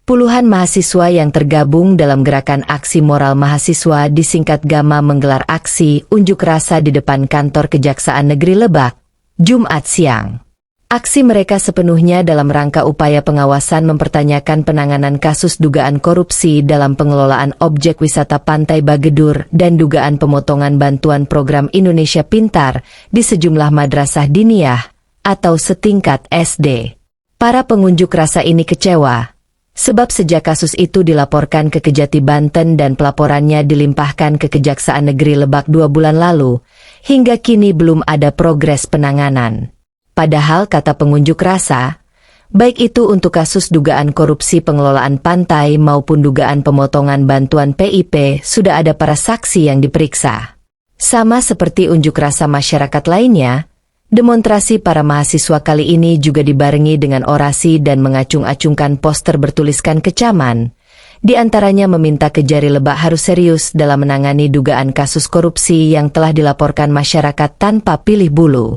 Puluhan mahasiswa yang tergabung dalam gerakan aksi moral mahasiswa disingkat GAMA menggelar aksi unjuk rasa di depan kantor Kejaksaan Negeri Lebak, Jumat siang. Aksi mereka sepenuhnya dalam rangka upaya pengawasan mempertanyakan penanganan kasus dugaan korupsi dalam pengelolaan objek wisata Pantai Bagedur dan dugaan pemotongan bantuan program Indonesia Pintar di sejumlah madrasah diniyah atau setingkat SD. Para pengunjuk rasa ini kecewa sebab sejak kasus itu dilaporkan ke Kejati Banten dan pelaporannya dilimpahkan ke Kejaksaan Negeri Lebak 2 bulan lalu, hingga kini belum ada progres penanganan. Padahal kata pengunjuk rasa, baik itu untuk kasus dugaan korupsi pengelolaan pantai maupun dugaan pemotongan bantuan PIP sudah ada para saksi yang diperiksa. Sama seperti unjuk rasa masyarakat lainnya, demonstrasi para mahasiswa kali ini juga dibarengi dengan orasi dan mengacung-acungkan poster bertuliskan kecaman. Di antaranya meminta Kejari Lebak harus serius dalam menangani dugaan kasus korupsi yang telah dilaporkan masyarakat tanpa pilih bulu.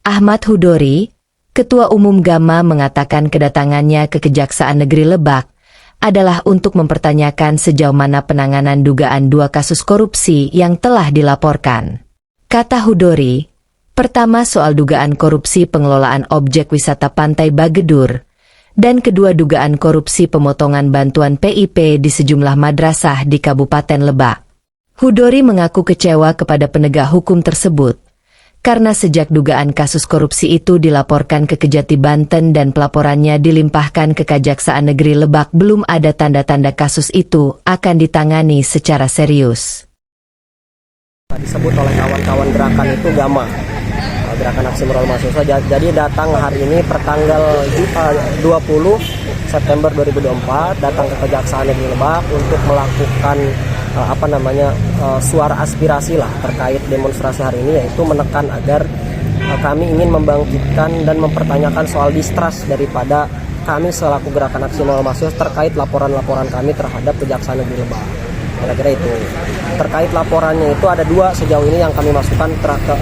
Ahmad Hudori, Ketua Umum GAMA mengatakan kedatangannya ke Kejaksaan Negeri Lebak adalah untuk mempertanyakan sejauh mana penanganan dugaan 2 kasus korupsi yang telah dilaporkan. Kata Hudori, pertama soal dugaan korupsi pengelolaan objek wisata Pantai Bagedur, dan kedua dugaan korupsi pemotongan bantuan PIP di sejumlah madrasah di Kabupaten Lebak. Hudori mengaku kecewa kepada penegak hukum tersebut, karena sejak dugaan kasus korupsi itu dilaporkan ke Kejati Banten dan pelaporannya dilimpahkan ke Kejaksaan Negeri Lebak belum ada tanda-tanda kasus itu akan ditangani secara serius. Disebut oleh kawan-kawan gerakan itu GAMA, Gerakan Aksi Moral Mahasiswa. Jadi datang hari ini pertanggal 20 September 2024 datang ke Kejaksaan Negeri Lebak untuk melakukan suara aspirasi lah terkait demonstrasi hari ini, yaitu menekan agar kami ingin membangkitkan dan mempertanyakan soal distrust daripada kami selaku Gerakan Aksi Moral Mahasiswa terkait laporan-laporan kami terhadap Kejaksaan Negeri Lebak. Kira-kira itu. Terkait laporannya itu ada 2 sejauh ini yang kami masukkan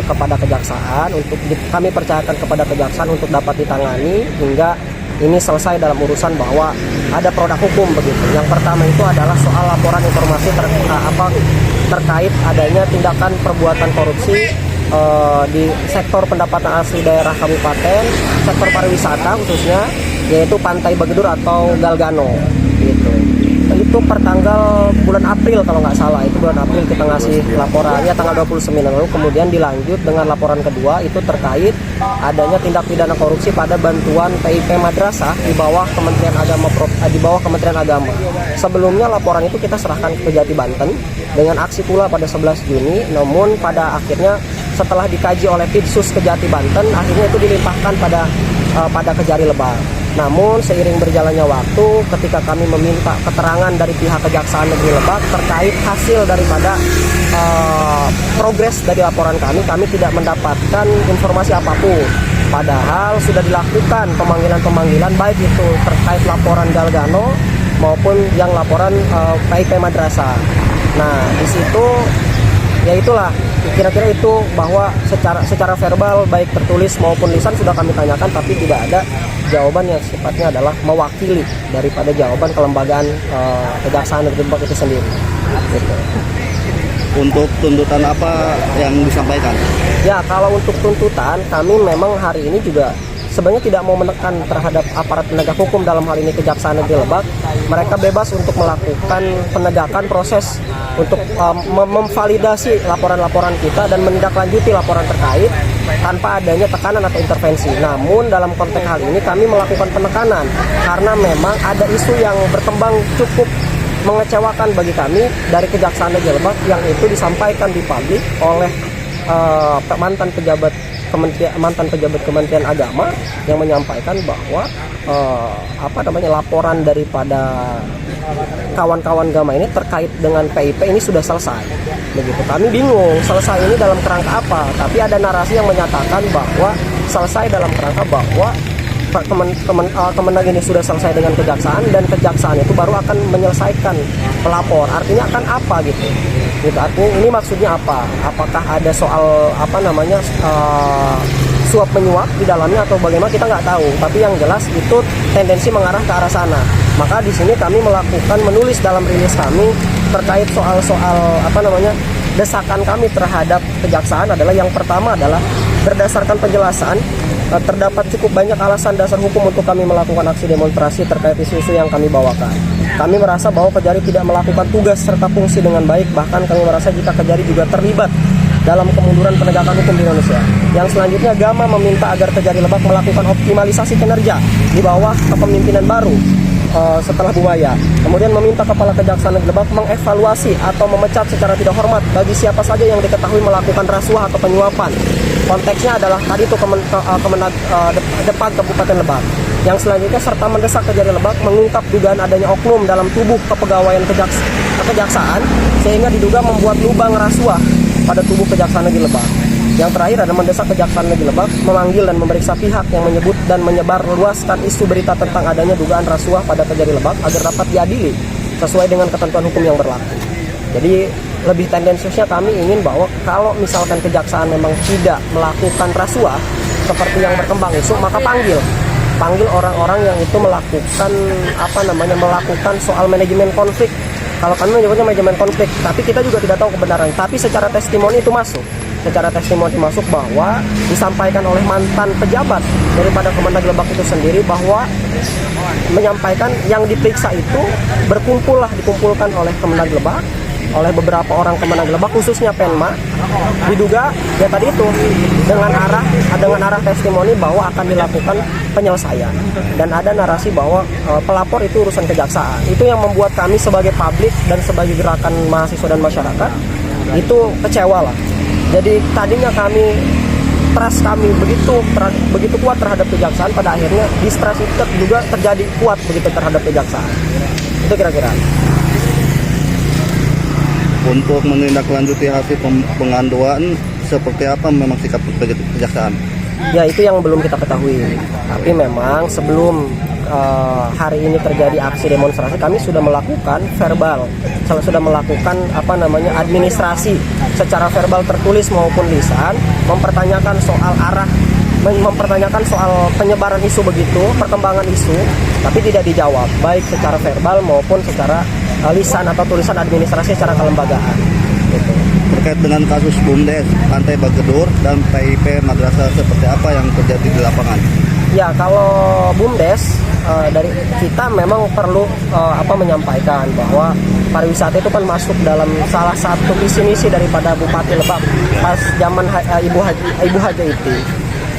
kepada Kejaksaan, untuk kami percayakan kepada Kejaksaan untuk dapat ditangani hingga ini selesai dalam urusan bahwa ada produk hukum begitu. Yang pertama itu adalah soal laporan informasi terkait adanya tindakan perbuatan korupsi di sektor pendapatan asli daerah kabupaten, sektor pariwisata khususnya, yaitu Pantai Bagedur atau Galgano gitu. Itu pertanggal bulan April kalau nggak salah, itu bulan April kita ngasih laporannya tanggal 29, lalu kemudian dilanjut dengan laporan kedua itu terkait adanya tindak pidana korupsi pada bantuan PIP madrasah di bawah Kementerian Agama. Sebelumnya laporan itu kita serahkan ke Kejati Banten dengan aksi pula pada 11 Juni, namun pada akhirnya setelah dikaji oleh Pitsus Kejati Banten, akhirnya itu dilimpahkan pada Kejari Lebak. Namun seiring berjalannya waktu, ketika kami meminta keterangan dari pihak Kejaksaan Negeri Lebak terkait hasil daripada progres dari laporan kami tidak mendapatkan informasi apapun. Padahal sudah dilakukan pemanggilan baik itu terkait laporan Galgano maupun yang laporan PIP Madrasah. Nah, di situ ya itulah kira-kira itu, bahwa secara verbal baik tertulis maupun lisan sudah kami tanyakan, tapi tidak ada jawaban yang sifatnya adalah mewakili daripada jawaban kelembagaan Kejaksaan Negeri Lebak itu sendiri gitu. Untuk tuntutan apa yang disampaikan? Ya, kalau untuk tuntutan kami memang hari ini juga sebenarnya tidak mau menekan terhadap aparat penegak hukum, dalam hal ini Kejaksaan Negeri Lebak. Mereka bebas untuk melakukan penegakan proses untuk memvalidasi laporan-laporan kita dan menindaklanjuti laporan terkait tanpa adanya tekanan atau intervensi. Namun dalam konteks hal ini kami melakukan penekanan karena memang ada isu yang berkembang cukup mengecewakan bagi kami dari Kejaksaan Negeri Lebak, yang itu disampaikan di publik oleh mantan pejabat Kementerian Agama yang menyampaikan bahwa laporan daripada kawan-kawan GAMA ini terkait dengan PIP ini sudah selesai. Begitu. Kami bingung selesai ini dalam kerangka apa, tapi ada narasi yang menyatakan bahwa selesai dalam kerangka bahwa Kemenag ini sudah selesai dengan kejaksaan, dan kejaksaan itu baru akan menyelesaikan pelapor. Artinya akan apa gitu? Artinya ini maksudnya apa? Apakah ada soal suap menyuap di dalamnya atau bagaimana kita nggak tahu, tapi yang jelas itu tendensi mengarah ke arah sana. Maka di sini kami menulis dalam rilis kami terkait soal desakan kami terhadap kejaksaan adalah yang pertama adalah berdasarkan penjelasan terdapat cukup banyak alasan dasar hukum untuk kami melakukan aksi demonstrasi terkait isu-isu yang kami bawakan. Kami merasa bahwa Kejari tidak melakukan tugas serta fungsi dengan baik, bahkan kami merasa jika Kejari juga terlibat dalam kemunduran penegakan hukum di Indonesia. Yang selanjutnya, Gama meminta agar Kejari Lebak melakukan optimalisasi kinerja di bawah kepemimpinan baru setelah Buaya. Kemudian meminta Kepala Kejaksaan Negeri Lebak mengevaluasi atau memecat secara tidak hormat bagi siapa saja yang diketahui melakukan rasuah atau penyuapan. Konteksnya adalah tadi itu depan Kabupaten Lebak. Yang selanjutnya, serta mendesak Kejari Lebak mengungkap dugaan adanya oknum dalam tubuh kepegawaian kejaksaan sehingga diduga membuat lubang rasuah pada tubuh Kejaksaan Negeri Lebak. Yang terakhir adalah mendesak Kejaksaan Negeri Lebak memanggil dan memeriksa pihak yang menyebut dan menyebar luaskan isu berita tentang adanya dugaan rasuah pada Kejari Lebak agar dapat diadili sesuai dengan ketentuan hukum yang berlaku. Jadi lebih tendensiusnya kami ingin bahwa kalau misalkan kejaksaan memang tidak melakukan rasuah seperti yang berkembang isu, maka panggil orang-orang yang itu melakukan melakukan soal manajemen konflik. Kalau kami menyebutnya manajemen konflik, tapi kita juga tidak tahu kebenaran. Tapi secara testimoni itu masuk. Secara testimoni masuk bahwa disampaikan oleh mantan pejabat daripada Kemenag Lebak itu sendiri bahwa menyampaikan yang diperiksa itu dikumpulkan oleh Kemenag Lebak, oleh beberapa orang Kemenag Lebak khususnya Penma, diduga ya tadi itu dengan arah testimoni bahwa akan dilakukan penyelesaian dan ada narasi bahwa pelapor itu urusan kejaksaan. Itu yang membuat kami sebagai publik dan sebagai gerakan mahasiswa dan masyarakat itu kecewa lah. Jadi tadinya trust kami begitu kuat terhadap kejaksaan, pada akhirnya distrust itu juga terjadi kuat begitu terhadap kejaksaan. Itu kira-kira. Untuk menindaklanjuti hasil pengaduan, seperti apa memang sikap kejaksaan? Ya itu yang belum kita ketahui. Tapi memang sebelum hari ini terjadi aksi demonstrasi, kami sudah melakukan administrasi secara verbal tertulis maupun lisan, mempertanyakan soal penyebaran isu begitu, perkembangan isu, tapi tidak dijawab baik secara verbal maupun secara lisan atau tulisan administrasi secara kelembagaan. Gitu. Terkait dengan kasus BUMDes, Pantai Bagedur dan PIP Madrasah, seperti apa yang terjadi di lapangan? Ya, kalau BUMDes dari kita memang perlu menyampaikan bahwa pariwisata itu kan masuk dalam salah satu visi misi daripada Bupati Lebak pas zaman Ibu Haja itu.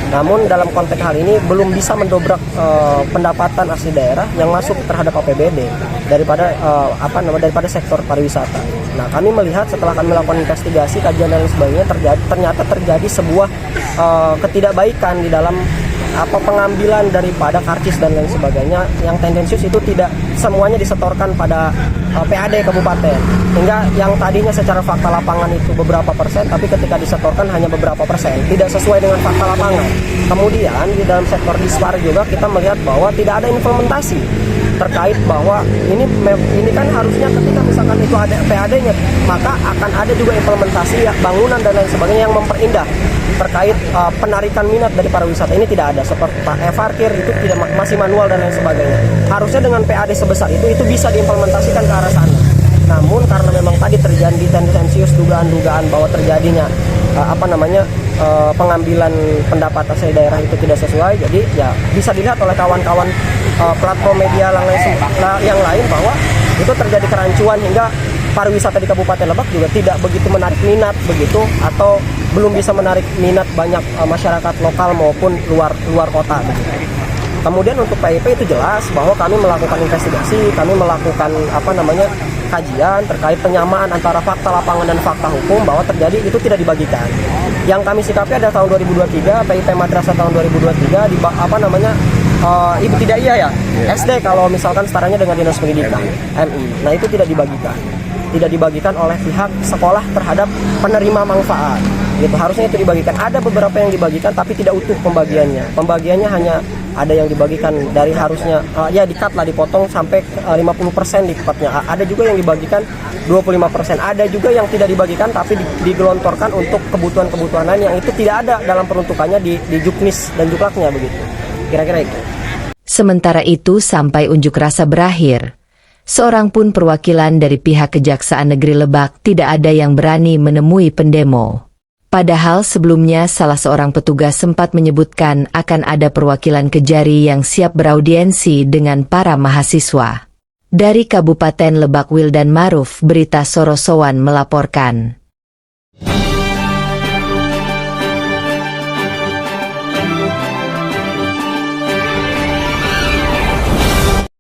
Namun dalam konteks hal ini belum bisa mendobrak pendapatan asli daerah yang masuk terhadap APBD daripada sektor pariwisata. Nah, kami melihat setelah kami melakukan investigasi, kajian dan sebagainya, ternyata terjadi sebuah ketidakbaikan di dalam pengambilan daripada karcis dan lain sebagainya, yang tendensius itu tidak semuanya disetorkan pada PAD kabupaten, hingga yang tadinya secara fakta lapangan itu beberapa persen, tapi ketika disetorkan hanya beberapa persen, tidak sesuai dengan fakta lapangan. Kemudian di dalam sektor dispar juga kita melihat bahwa tidak ada implementasi terkait bahwa ini kan harusnya ketika misalkan itu ada PAD-nya, maka akan ada juga implementasi bangunan dan lain sebagainya yang memperindah terkait penarikan minat dari pariwisata. Ini tidak ada, seperti parkir itu tidak, masih manual dan lain sebagainya. Harusnya dengan PAD sebesar itu bisa diimplementasikan ke arah sana. Namun karena memang tadi terjadi tendensius dugaan-dugaan bahwa terjadinya pengambilan pendapat asli daerah itu tidak sesuai, jadi ya bisa dilihat oleh kawan-kawan platform media yang lain bahwa itu terjadi kerancuan hingga pariwisata di Kabupaten Lebak juga tidak begitu menarik minat begitu, atau belum bisa menarik minat banyak masyarakat lokal maupun luar kota begitu. Kemudian untuk PIP itu jelas bahwa kami melakukan investigasi, kami melakukan kajian terkait penyamaan antara fakta lapangan dan fakta hukum bahwa terjadi itu tidak dibagikan. Yang kami sikapi ada tahun 2023, PIP Madrasah tahun 2023 di Ibu tidak iya ya, SD kalau misalkan setaranya dengan Dinas Pendidikan, MI. Nah itu tidak dibagikan oleh pihak sekolah terhadap penerima manfaat. Gitu, harusnya itu dibagikan. Ada beberapa yang dibagikan tapi tidak utuh pembagiannya. Pembagiannya hanya ada yang dibagikan dari harusnya ya di-cut lah, dipotong sampai 50% lipatnya. Ada juga yang dibagikan 25%. Ada juga yang tidak dibagikan tapi digelontorkan untuk kebutuhan-kebutuhan lain yang itu tidak ada dalam peruntukannya di Juknis dan Juklaknya begitu. Kira-kira itu. Sementara itu sampai unjuk rasa berakhir, seorang pun perwakilan dari pihak Kejaksaan Negeri Lebak tidak ada yang berani menemui pendemo. Padahal sebelumnya salah seorang petugas sempat menyebutkan akan ada perwakilan Kejari yang siap beraudiensi dengan para mahasiswa. Dari Kabupaten Lebak, Wildan Maruf, Berita Sorosowan melaporkan.